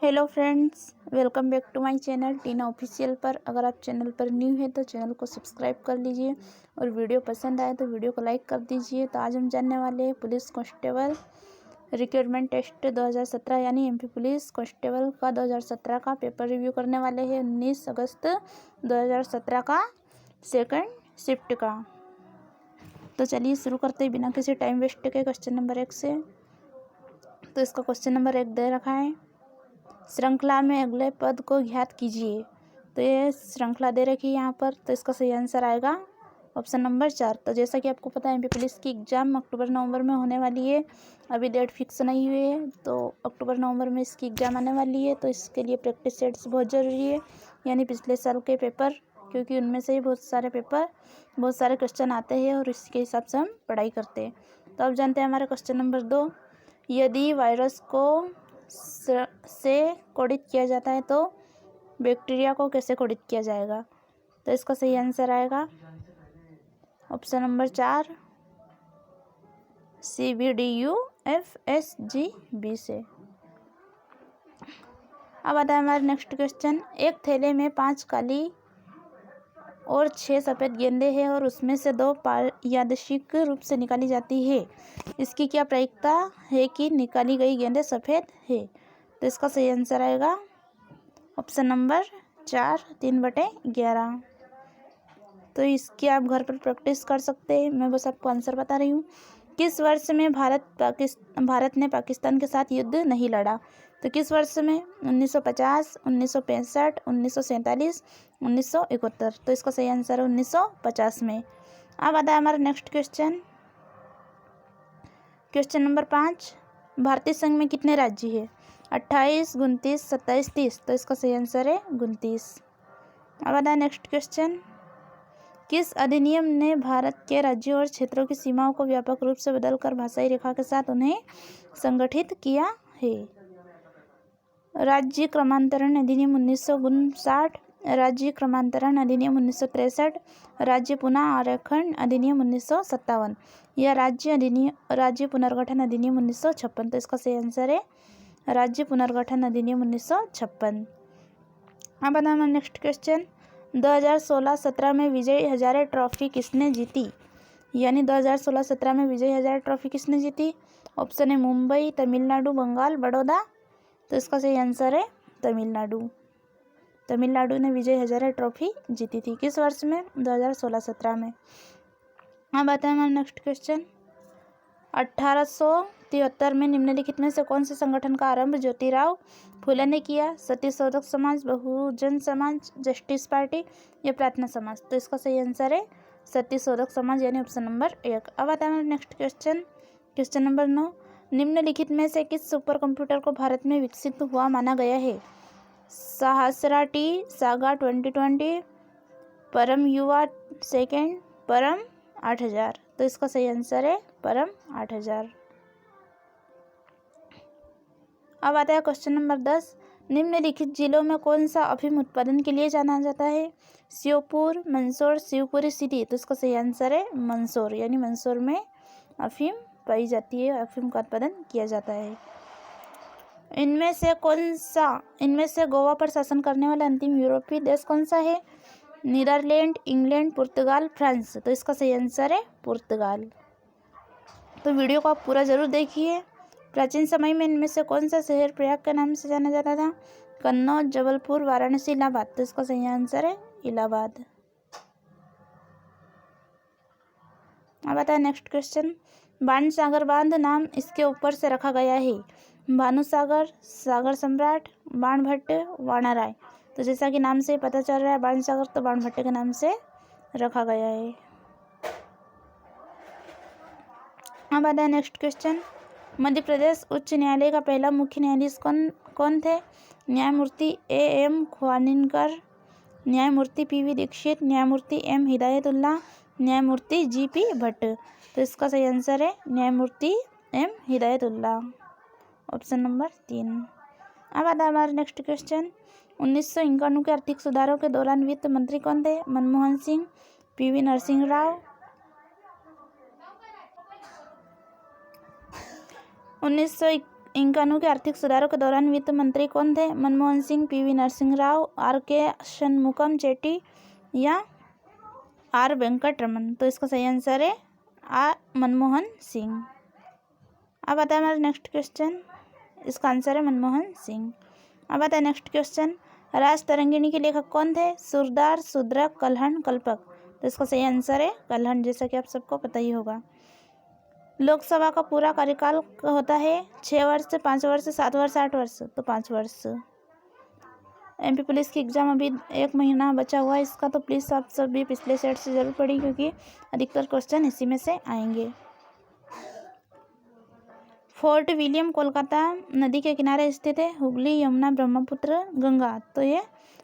Hello friends, welcome back to my channel Tina official पर। अगर आप चैनल पर न्यू है तो चैनल को सब्सक्राइब कर लीजिए और वीडियो पसंद आए तो वीडियो को लाइक कर दीजिए। तो आज हम जानने वाले हैं पुलिस कांस्टेबल रिक्रूटमेंट टेस्ट 2017 यानी एमपी पुलिस कांस्टेबल का 2017 का पेपर रिव्यू करने वाले हैं 19 अगस्त 2017 का सेकंड शिफ्ट का। तो चलिए शुरू करते हैं बिना किसी टाइम वेस्ट के क्वेश्चन नंबर 1 से। तो इसका क्वेश्चन नंबर 1 दे रखा है, श्रृंखला में अगले पद को ज्ञात कीजिए। तो ये श्रृंखला दे रखी है यहाँ पर, तो इसका सही आंसर आएगा ऑप्शन नंबर 4। तो जैसा कि आपको पता है एमपी पुलिस की एग्ज़ाम अक्टूबर नवंबर में होने वाली है। अभी डेट फिक्स नहीं हुई है, तो अक्टूबर नवंबर में इसकी एग्ज़ाम आने वाली है। तो इसके लिए प्रैक्टिस सेट्स बहुत ज़रूरी है, यानी पिछले साल के पेपर, क्योंकि उनमें से ही बहुत सारे क्वेश्चन आते हैं और इसके हिसाब से हम पढ़ाई करते हैं। तो अब जानते हैं हमारे क्वेश्चन नंबर 2। यदि वायरस को से कोडित किया जाता है तो बैक्टीरिया को कैसे कोडित किया जाएगा। तो इसका सही आंसर आएगा ऑप्शन नंबर 4 CBDUFSGB से। अब आता है हमारा नेक्स्ट क्वेश्चन। एक थैले में 5 काली और 6 सफ़ेद गेंदें हैं और उसमें से 2 यादृच्छिक रूप से निकाली जाती है। इसकी क्या प्रायिकता है कि निकाली गई गेंदें सफ़ेद है। तो इसका सही आंसर आएगा ऑप्शन नंबर 4 3/11। तो इसकी आप घर पर प्रैक्टिस कर सकते हैं, मैं बस आपको आंसर बता रही हूँ। किस वर्ष में भारत ने पाकिस्तान के साथ युद्ध नहीं लड़ा। तो किस वर्ष में 1950, 1965, 1947, 1971। तो इसका सही आंसर है 1950 में। अब आता है हमारा नेक्स्ट क्वेश्चन नंबर 5। भारतीय संघ में कितने राज्य हैं। 28, 29, 27, 30। तो इसका सही आंसर है 29। अब आता है नेक्स्ट क्वेश्चन। किस अधिनियम ने भारत के राज्यों और क्षेत्रों की सीमाओं को व्यापक रूप से बदलकर भाषाई रेखा के साथ उन्हें संगठित किया है। राज्य क्रमांतरण अधिनियम 1959, राज्य क्रमांतरण अधिनियम 1963, राज्य पुनः आरेखन अधिनियम 1957 या राज्य पुनर्गठन अधिनियम 1956। तो इसका सही आंसर है राज्य पुनर्गठन अधिनियम 1956। अब आता है नेक्स्ट क्वेश्चन। 2016-17 में विजय हजारे ट्रॉफी किसने जीती, यानी 2016-17 में विजय हजारे ट्रॉफी किसने जीती। ऑप्शन है मुंबई, तमिलनाडु, बंगाल, बड़ौदा। तो इसका सही आंसर है तमिलनाडु ने विजय हजारे ट्रॉफी जीती थी। किस वर्ष में 2016-17 में। अब आता है हमारा नेक्स्ट क्वेश्चन। 1873 में निम्नलिखित में से कौन से संगठन का आरंभ ज्योतिराव फुले ने किया। सत्यशोधक समाज, बहुजन समाज, जस्टिस पार्टी या प्रार्थना समाज। तो इसका सही आंसर है सत्यशोधक समाज यानी ऑप्शन नंबर 1। अब आता है नेक्स्ट क्वेश्चन नंबर 9। निम्नलिखित में से किस सुपर कंप्यूटर को भारत में विकसित हुआ माना गया है। सहस्रा टी, सागा 2020, परम युवा सेकेंड, परम 8000। तो इसका सही आंसर है परम 8000। अब आता है क्वेश्चन नंबर 10। निम्नलिखित जिलों में कौन सा अफीम उत्पादन के लिए जाना जाता है। श्योपुर, मंदसौर, शिवपुरी सिटी। तो इसका सही आंसर है मंदसौर, यानी मंदसौर में अफीम पाई जाती है, अफीम का उत्पादन किया जाता है। इनमें से गोवा पर शासन करने वाला अंतिम यूरोपीय देश कौन सा है। नीदरलैंड, इंग्लैंड, पुर्तगाल, फ्रांस। तो इसका सही आंसर है पुर्तगाल। तो वीडियो को आप पूरा जरूर देखिए। प्राचीन समय में इनमें से कौन सा शहर प्रयाग के नाम से जाना जाता था। कन्नौज, जबलपुर, वाराणसी, इलाहाबाद। तो इसका सही आंसर है इलाहाबाद। अब आता है नेक्स्ट क्वेश्चन। बाणसागर बांध नाम इसके ऊपर से रखा गया है। भानुसागर, सागर सम्राट, बाणभट्ट, वाणाराय। तो जैसा कि नाम से पता चल रहा है बाणसागर, तो बाणभट्ट के नाम से रखा गया है। अब आता है नेक्स्ट क्वेश्चन। मध्य प्रदेश उच्च न्यायालय का पहला मुख्य न्यायाधीश कौन थे। न्यायमूर्ति AM खानविलकर, न्यायमूर्ति PV दीक्षित, न्यायमूर्ति M हिदायतुल्ला, न्यायमूर्ति GP भट्ट। तो इसका सही आंसर है न्यायमूर्ति M हिदायतुल्ला, ऑप्शन नंबर 3। अब आता है हमारा नेक्स्ट क्वेश्चन। 1951 के आर्थिक सुधारों के दौरान वित्त मंत्री कौन थे। मनमोहन सिंह, PV नरसिंह राव, 1951 इंकानू के आर्थिक सुधारों के दौरान वित्त मंत्री कौन थे? Manmohan Singh, PV Narasimha Rao, RK. शनमुगम चेट्टी या आर. वेंकटरमन। तो इसका सही आंसर है मनमोहन सिंह। अब आता है हमारा नेक्स्ट क्वेश्चन, इसका आंसर है मनमोहन सिंह। अब आता है नेक्स्ट क्वेश्चन, राज तरंगिणी के लेखक कौन थे? सूरदास, शूद्रक, कल्हण, कल्पक। तो इसका सही आंसर है कल्हण, जैसा कि आप सबको पता ही होगा। लोकसभा का पूरा कार्यकाल होता है 6 वर्ष, 5 वर्ष, 7 वर्ष, 8 वर्ष। तो 5 वर्ष। एमपी पुलिस की एग्ज़ाम अभी 1 महीना बचा हुआ है इसका, तो प्लीज़ आप सभी पिछले सेट से जरूर पढ़िए क्योंकि अधिकतर क्वेश्चन इसी में से आएंगे। फोर्ट विलियम कोलकाता नदी के किनारे स्थित है। हुगली, यमुना, ब्रह्मपुत्र, गंगा। तो ये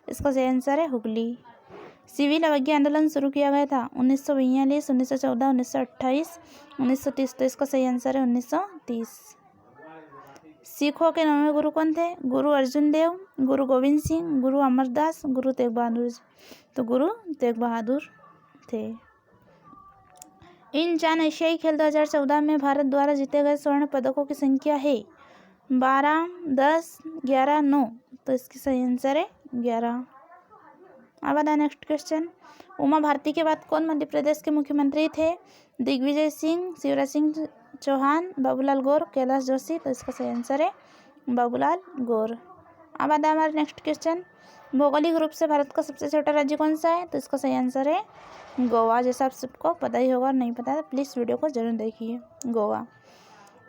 इसका सही आंसर है हुगली। सिविल अवज्ञा आंदोलन शुरू किया गया था 1942, 1914, 1928, 1930। तो इसका सही आंसर है 1930। सिखों के 9वें गुरु कौन थे? गुरु अर्जुन देव, गुरु गोविंद सिंह, गुरु अमरदास, गुरु तेग बहादुर। तो गुरु तेग बहादुर थे। इन चान एशियाई खेल 2014 में भारत द्वारा जीते गए स्वर्ण पदकों की संख्या है 12, 10, 11, 9। तो इसकी सही आंसर है 11। अब आता है नेक्स्ट क्वेश्चन, उमा भारती के बाद कौन मध्य प्रदेश के मुख्यमंत्री थे? दिग्विजय सिंह, शिवराज सिंह चौहान, बाबूलाल गौर, कैलाश जोशी। तो इसका सही आंसर है बाबूलाल गौर। अब आता है हमारा नेक्स्ट क्वेश्चन, भौगोलिक रूप से भारत का सबसे छोटा राज्य कौन सा है? तो इसका सही आंसर है गोवा, जैसा आप सबको पता ही होगा और नहीं पता है तो प्लीज़ वीडियो को जरूर देखिए। गोवा।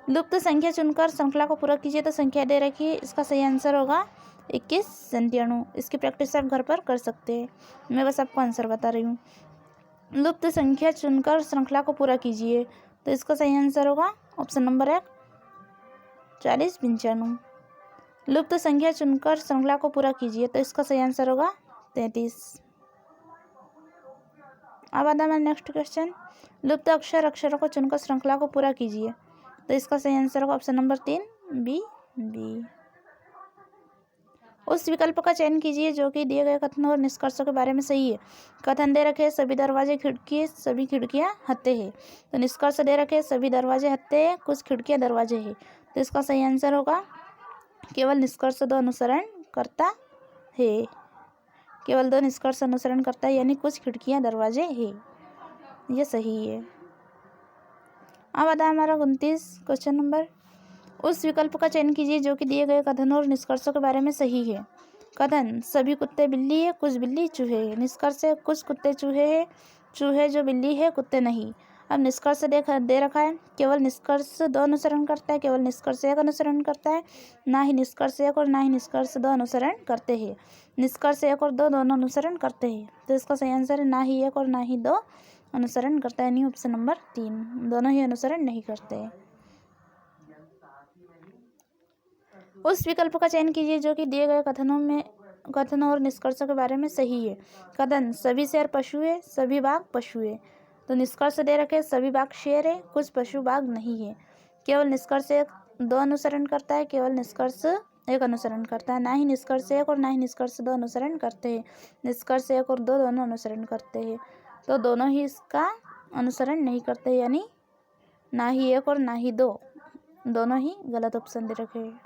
लुप्त संख्या चुनकर श्रृंखला को पूरा कीजिए। तो संख्या दे रखी है, इसका सही आंसर होगा 21 97। इसकी प्रैक्टिस आप घर पर कर सकते हैं, मैं बस आपको आंसर बता रही हूँ। लुप्त संख्या चुनकर श्रृंखला को पूरा कीजिए। तो इसका सही आंसर होगा ऑप्शन नंबर 1 40 95। लुप्त संख्या चुनकर श्रृंखला को पूरा कीजिए। तो इसका सही आंसर होगा 33। अब आता है नेक्स्ट क्वेश्चन, लुप्त अक्षरों को चुनकर श्रृंखला को पूरा कीजिए। तो इसका सही आंसर होगा ऑप्शन नंबर 3 बी। उस विकल्प का चयन कीजिए जो कि दिए गए कथनों और निष्कर्षों के बारे में सही है। कथन दे रखे सभी दरवाजे खिड़की सभी खिड़कियां हत्ते हैं। तो निष्कर्ष दे रखे सभी दरवाजे हत्ते हैं, कुछ खिड़कियां दरवाजे हैं। तो इसका सही आंसर होगा केवल निष्कर्ष 2 अनुसरण करता है। केवल 2 निष्कर्ष अनुसरण करता है, यानी कुछ खिड़कियां दरवाजे हैं, ये सही है। अब आता है हमारा 29 क्वेश्चन नंबर, उस विकल्प का चयन कीजिए जो कि दिए गए कथनों और निष्कर्षों के बारे में सही है। कथन सभी कुत्ते बिल्ली है, कुछ बिल्ली चूहे है। निष्कर्ष है कुछ कुत्ते चूहे है, चूहे जो बिल्ली है, कुत्ते नहीं। अब निष्कर्ष दे रखा है केवल निष्कर्ष 2 अनुसरण करता है, केवल निष्कर्ष 1 अनुसरण करता है, ना ही निष्कर्ष 1 और ना ही निष्कर्ष 2 अनुसरण करते हैं। निष्कर्ष 1 और 2 दोनों अनुसरण करते हैं। तो इसका सही आंसर है ना ही 1 और ना ही 2 अनुसरण करता है, यानी ऑप्शन नंबर 3 दोनों ही अनुसरण नहीं करते हैं। उस विकल्प का चयन कीजिए जो कि दिए गए कथनों और निष्कर्षों के बारे में सही है। कथन सभी शेर पशु है, सभी बाघ पशु है। तो निष्कर्ष दे रखे सभी बाघ शेर है, कुछ पशु बाघ नहीं है। केवल निष्कर्ष 1 2 अनुसरण करता है, केवल निष्कर्ष 1 अनुसरण करता है, ना ही निष्कर्ष 1 और ना ही निष्कर्ष 2 अनुसरण करते हैं। निष्कर्ष 1 और 2 दोनों अनुसरण करते हैं, तो दोनों ही इसका अनुसरण नहीं करते, यानी ना ही 1 और ना ही 2 दोनों ही गलत ऑप्शन दे रखे हैं।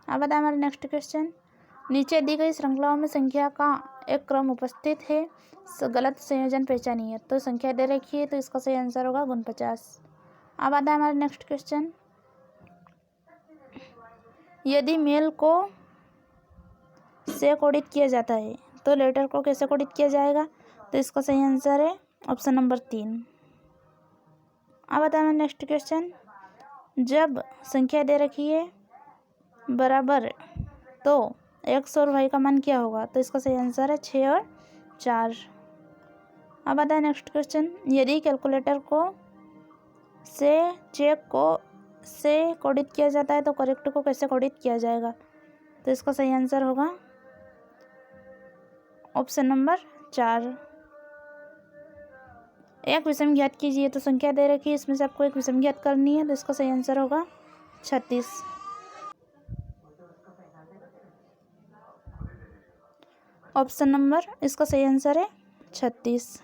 अब बताए हमारा नेक्स्ट क्वेश्चन, नीचे दी गई श्रृंखलाओं में संख्या का एक क्रम उपस्थित है, गलत संयोजन पहचानिए। तो संख्या दे रखी है, तो इसका सही आंसर होगा 49। अब आता है हमारा नेक्स्ट क्वेश्चन, यदि मेल को से कोडित किया जाता है तो लेटर को कैसे कोडित किया जाएगा? तो इसका सही आंसर है ऑप्शन नंबर 3। अब आता है हमारा नेक्स्ट क्वेश्चन, जब संख्या दे रखी है बराबर तो x और y का मान क्या होगा? तो इसका सही आंसर है 6 और 4। अब आता है नेक्स्ट क्वेश्चन, यदि कैलकुलेटर को से चेक को से कोडित किया जाता है तो करेक्ट को कैसे कोडित किया जाएगा? तो इसका सही आंसर होगा ऑप्शन नंबर 4। एक विषम ज्ञात कीजिए। तो संख्या दे रखी है, इसमें से आपको एक विषम ज्ञात करनी है, तो इसका सही आंसर होगा 36। ऑप्शन नंबर इसका सही आंसर है 36।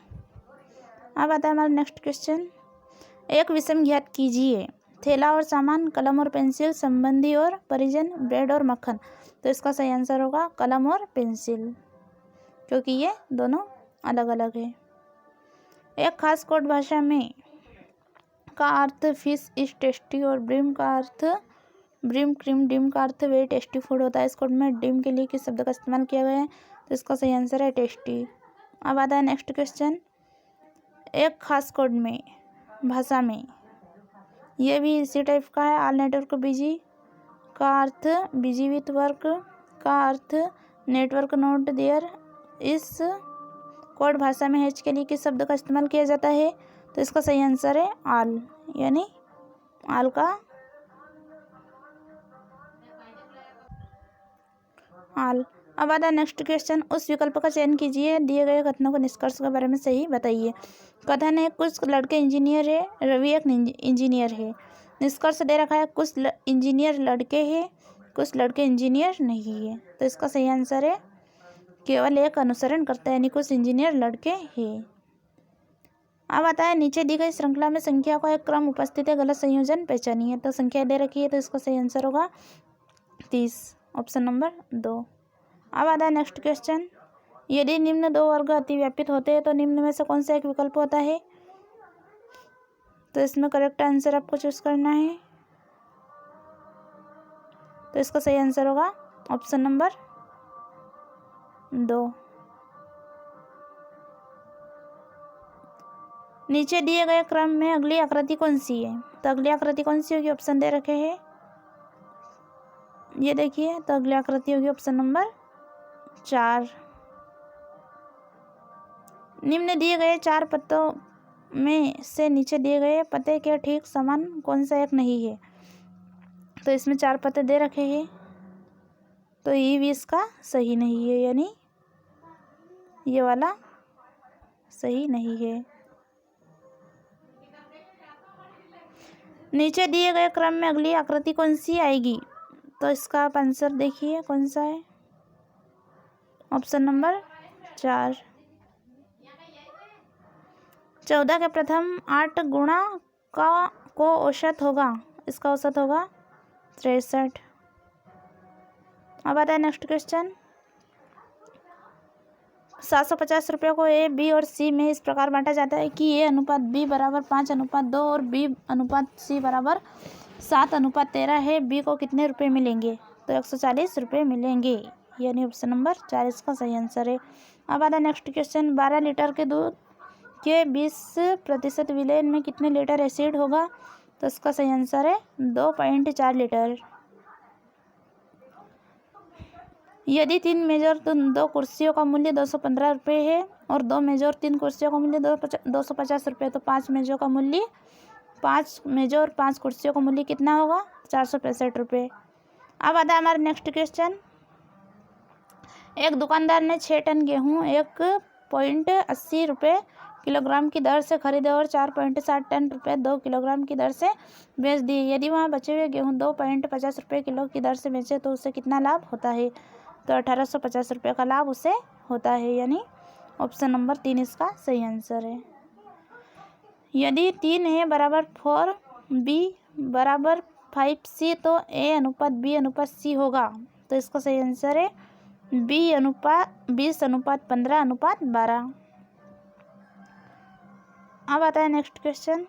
अब आता है हमारा नेक्स्ट क्वेश्चन, एक विषम ज्ञात कीजिए थैला और सामान, कलम और पेंसिल, संबंधी और परिजन, ब्रेड और मक्खन। तो इसका सही आंसर होगा कलम और पेंसिल, क्योंकि ये दोनों अलग अलग है। एक खास कोड भाषा में का अर्थ फिश इज टेस्टी और ब्रीम क्रीम डिम का अर्थ वेरी टेस्टी फूड होता है। इस कोड में डिम के लिए किस शब्द का इस्तेमाल किया गया है? तो इसका सही आंसर है टेस्टी। अब आता है नेक्स्ट क्वेश्चन। एक खास कोड में भाषा में, ये भी इसी टाइप का है। ऑल नेटवर्क बिजी का अर्थ बिजी विथ वर्क का अर्थ नेटवर्क नोट देयर। इस कोड भाषा में हैच के लिए किस शब्द का इस्तेमाल किया जाता है? तो इसका सही आंसर है ऑल, यानी ऑल का ऑल। अब आता है नेक्स्ट क्वेश्चन। उस विकल्प का चयन कीजिए, दिए गए कथनों को निष्कर्ष के बारे में सही बताइए। कथन है कुछ लड़के इंजीनियर है, रवि एक इंजीनियर है। निष्कर्ष दे रखा है कुछ इंजीनियर लड़के हैं, कुछ लड़के इंजीनियर नहीं है। तो इसका सही आंसर है केवल एक अनुसरण करता है, यानी कुछ इंजीनियर लड़के हैं। अब आता है नीचे दी गई श्रृंखला में संख्या का एक क्रम उपस्थित है, गलत संयोजन पहचानिए। तो संख्या दे रखी है, तो इसका सही आंसर होगा 30, ऑप्शन नंबर 2। अब आता है नेक्स्ट क्वेश्चन। यदि निम्न दो वर्ग अतिव्यापित होते हैं तो निम्न में से कौन सा एक विकल्प होता है? तो इसमें करेक्ट आंसर आपको चूज करना है। तो इसका सही आंसर होगा ऑप्शन नंबर 2। नीचे दिए गए क्रम में अगली आकृति कौन सी है? तो अगली आकृति कौन सी होगी? ऑप्शन दे रखे हैं, ये देखिए। तो अगली आकृति होगी ऑप्शन नंबर 4। निम्न दिए गए 4 पत्तों में से नीचे दिए गए पत्ते के ठीक समान कौन सा एक नहीं है? तो इसमें 4 पत्ते दे रखे हैं, तो ये भी इसका सही नहीं है, यानी ये वाला सही नहीं है। नीचे दिए गए क्रम में अगली आकृति कौन सी आएगी? तो इसका आप आंसर देखिए कौन सा है। Option number 4। 14 के प्रथम 8 गुणा को औसत होगा, इसका औसत होगा 63। अब आता है नेक्स्ट क्वेश्चन। 750 रुपये को ए, बी और सी में इस प्रकार बांटा जाता है कि ए अनुपात बी बराबर 5:2 और बी अनुपात सी बराबर 7:13 है। बी को कितने रुपए मिलेंगे? तो 140 रुपये मिलेंगे, यानी ऑप्शन नंबर 4 इसका सही आंसर है। अब आता है नेक्स्ट क्वेश्चन। 12 लीटर के दूध के 20% विलयन में कितने लीटर एसिड होगा? तो इसका सही आंसर है 2.4 लीटर। यदि 3 मेजर 2 कुर्सियों का मूल्य 215 रुपये है और 2 मेजर 3 कुर्सियों का मूल्य 250 रुपये, तो 5 मेजर और 5 कुर्सियों का मूल्य कितना होगा? 465 रुपये। अब आता है हमारा नेक्स्ट क्वेश्चन। एक दुकानदार ने 6 टन गेहूँ 1.80 रुपये किलोग्राम की दर से खरीदे और 4.60 टन रुपये 2 किलोग्राम की दर से बेच दिए। यदि वहाँ बचे हुए गेहूँ 2.50 रुपये किलो की दर से बेचे तो उसे कितना लाभ होता है? तो 1850 रुपये का लाभ उसे होता है, यानी ऑप्शन नंबर 3 इसका सही आंसर है। यदि 3A बराबर 4, B बराबर 5C तो A अनुपात B अनुपात C होगा। तो इसका सही आंसर है 20:15:12। अब आता है नेक्स्ट क्वेश्चन।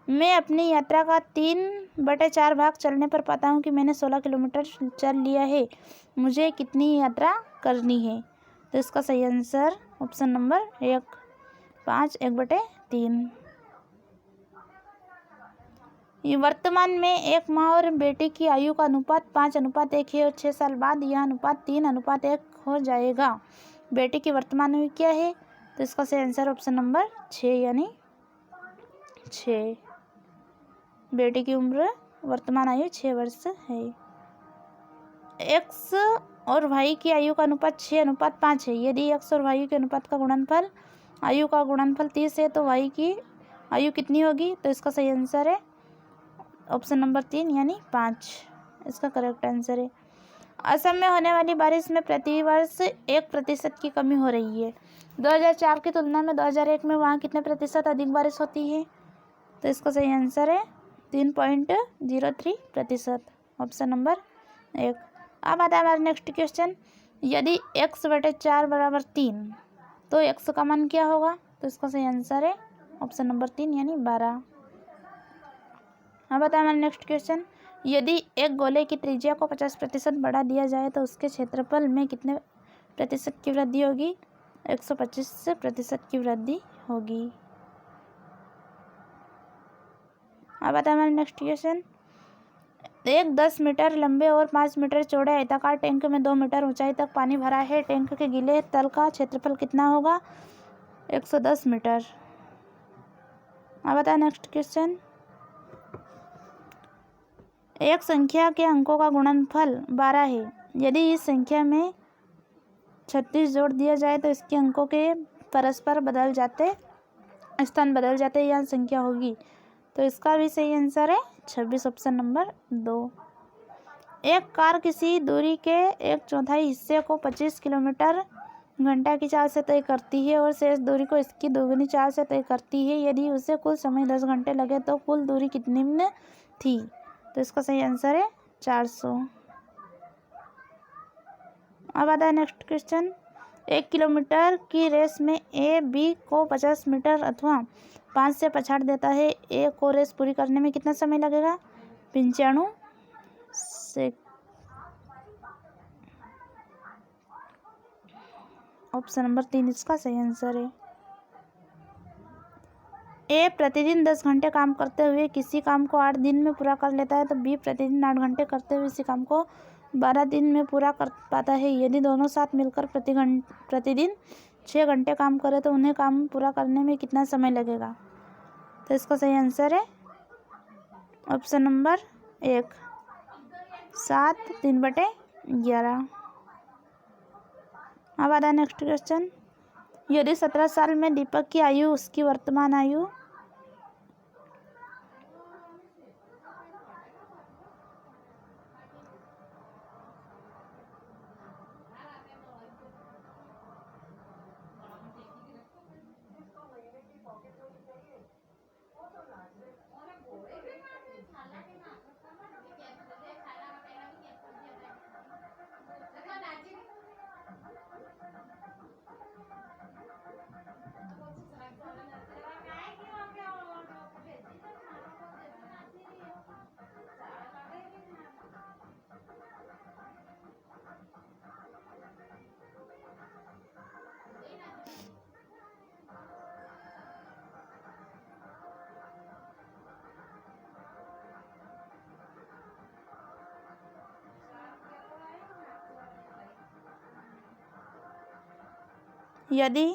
मैं अपनी यात्रा का 3/4 भाग चलने पर पाता हूँ कि मैंने 16 किलोमीटर चल लिया है। मुझे कितनी यात्रा करनी है? तो इसका सही आंसर ऑप्शन नंबर 1, 5 1/3। ये वर्तमान में एक माँ और बेटे की आयु का अनुपात 5:1 है और 6 साल बाद यह अनुपात 3:1 हो जाएगा। बेटे की वर्तमान आयु क्या है? तो इसका सही आंसर ऑप्शन नंबर 6, यानी 6। बेटे की उम्र वर्तमान आयु 6 वर्ष है। एक्स और वाई की आयु का अनुपात 6:5 है। यदि एक्स और वाई के अनुपात का गुणनफल आयु का गुणनफल 30 है तो वाई की आयु कितनी होगी? तो इसका सही आंसर है ऑप्शन नंबर 3, यानी 5 इसका करेक्ट आंसर है। असम में होने वाली बारिश में प्रतिवर्ष 1% की कमी हो रही है। 2004 की तुलना में 2001 में वहाँ कितने प्रतिशत अधिक बारिश होती है? तो इसका सही आंसर है 3.03%, ऑप्शन नंबर 1। अब आता है हमारा नेक्स्ट क्वेश्चन। यदि x/4 बराबर 3 तो x का मान क्या होगा? तो इसका सही आंसर है ऑप्शन नंबर 3 यानी 12। अब आता है हमारा नेक्स्ट क्वेश्चन। यदि एक गोले की त्रिज्या को 50% बढ़ा दिया जाए तो उसके क्षेत्रफल में कितने प्रतिशत की वृद्धि होगी? 125% की वृद्धि होगी। अब आता है हमारा नेक्स्ट क्वेश्चन। एक 10 मीटर लंबे और 5 मीटर चौड़े आयताकार टैंक में 2 मीटर ऊंचाई तक पानी भरा है। टैंक के गीले तल का क्षेत्रफल कितना होगा? 110 मीटर। अब आता है नेक्स्ट क्वेश्चन। एक संख्या के अंकों का गुणनफल 12 है। यदि इस संख्या में 36 जोड़ दिया जाए तो इसके अंकों के परस्पर स्थान बदल जाते यह संख्या होगी। तो इसका भी सही आंसर है 26, ऑप्शन नंबर 2। एक कार किसी दूरी के 1/4 हिस्से को 25 किलोमीटर घंटा की चाल से तय करती है और शेष दूरी को इसकी दोगुनी चाल से तय करती है। यदि उसे कुल समय 10 घंटे लगे तो कुल दूरी कितनी थी? तो इसका सही आंसर है 400। अब आता है नेक्स्ट क्वेश्चन। 1 किलोमीटर की रेस में ए बी को 50 मीटर अथवा 5 से पछाड़ देता है। ए को रेस पूरी करने में कितना समय लगेगा? 95 से, ऑप्शन नंबर 3 इसका सही आंसर है। ए प्रतिदिन 10 घंटे काम करते हुए किसी काम को 8 दिन में पूरा कर लेता है तो बी प्रतिदिन 8 घंटे करते हुए इसी काम को 12 दिन में पूरा कर पाता है। यदि दोनों साथ मिलकर प्रतिदिन 6 घंटे काम करें तो उन्हें काम पूरा करने में कितना समय लगेगा? तो इसका सही आंसर है ऑप्शन नंबर 1, 7 3/11। अब आता है नेक्स्ट क्वेश्चन। यदि 17 साल में दीपक की आयु उसकी वर्तमान आयु यदि